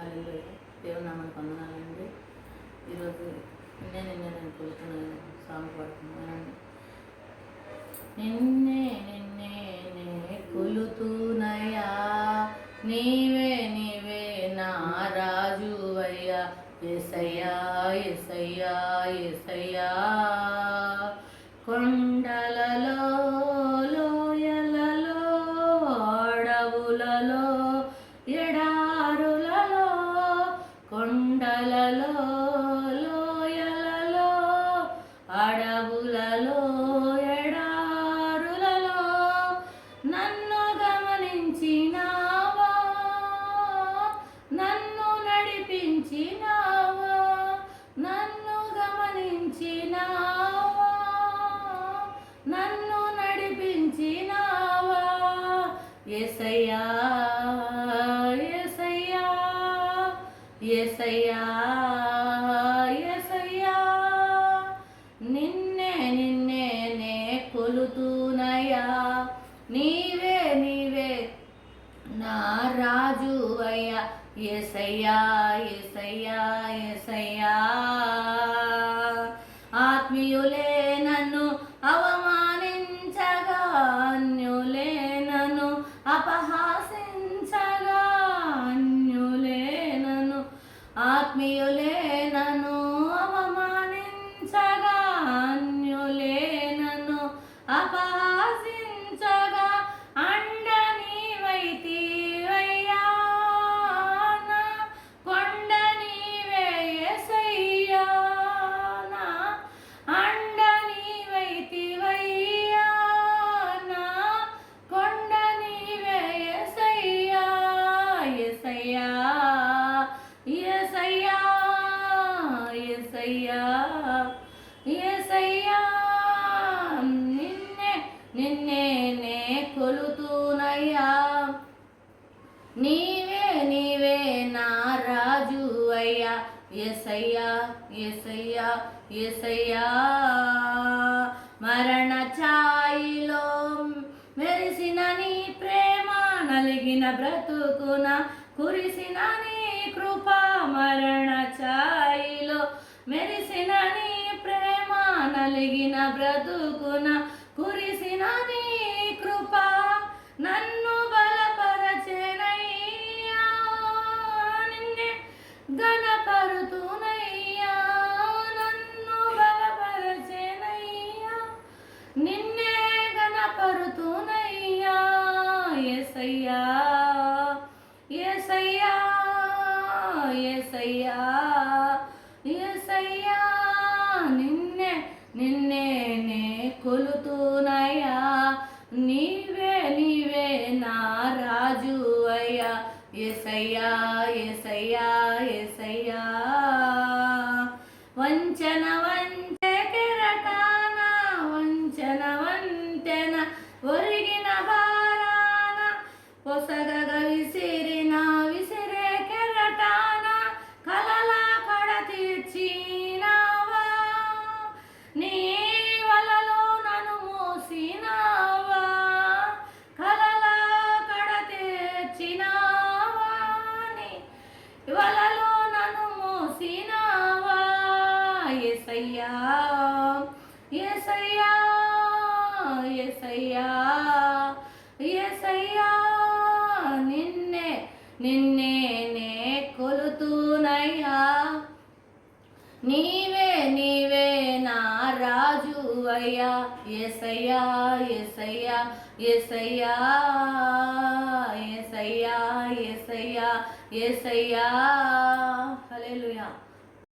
హల్లెలూయా. దేవుని నామానికి వందనాలండి. ఈరోజు నేను కొలుతున్నాను సాంగ్ పాడుతున్నానండి. నిన్నే కొలుతునయా, నీవే నా రాజువయ్యా, యేసయ్యా యేసయ్యా యేసయ్యా. కొండలలో లోయలలో అడవులలో ఎడారులలో, కొండలలో లోయలలో అడవులలో ఎడారులలో నన్ను గమనించినావా, నన్ను నడిపించినావా, నన్ను గమనించినావా, నన్ను నడిపించినావా. యేసయ్యా యేసయ్యా యేసయ్యా యేసయ్యా. నిన్నే నే కొలుతునయా, నీవే నా రాజువయ్యా, యేసయ్యా యేసయ్యా యేసయ్యా. ఆత్మీయులే నన్ను అవమానించగా, అన్యులే నన్ను అపహాసించగా, అన్యులే నన్ను ఆత్మీయులే నన్ను అవమానించగా, అన్యులే నన్ను అపహాసించగా, అండ నీవైతివయ్యా, నా కొండ నీవే యేసయ్యా, నా అండ నీవైతివయ్యా, నా కొండ నీవే యేసయ్యా. యేసయ్యా యేసయ్యా యేసయ్యా యేసయ్యా. నిన్నే నే కొలుతునయ్యా, నీవే నా రాజువయ్యా, యేసయ్యా యేసయ్యా యేసయ్యా. మరణ ఛాయిలో మెరిసిన నీ ప్రేమ, నలిగిన బ్రతుకున కురిసిన నీ కృప. మరణ ఛాయిలో మెరిసిన నీ ప్రేమ, నలిగిన బ్రతుకున కురిసిన నీ కృప. నన్ను బలపరచెనయ్యా, నిన్నే గణపరుతునయ్యా, నన్ను బలపరచెనయ్యా, నిన్నే గణపరుతునయ్యా. యేసయ్యా యేసయ్యా యేసయ్యా యేసయ్యా. నిన్నే నే కొలుతునయ్యా, నీవే నా రాజువయ్యా, యేసయ్యా యేసయ్యా యేసయ్యా. వంచన వంచె కెరటాన, వంచన వంతెన ఒరిగిన భారాన, పొసగగ విసిరే కెరటాన కలల కడ తీర్చినావా, నీ వలలో నన్ను మోసినావా, కలల కడ తీర్చినావా, నీ వలలో నన్ను మోసినావా. యేసయ్యా యేసయ్యా యేసయ్యా యేసయ్యా. నిన్నే నే కొలుతునయ్యా, నీవే నా రాజువయ్యా, యేసయ్యా యేసయ్యా యేసయ్యా యేసయ్యా యేసయ్యా యేసయ్యా. హల్లెలూయా.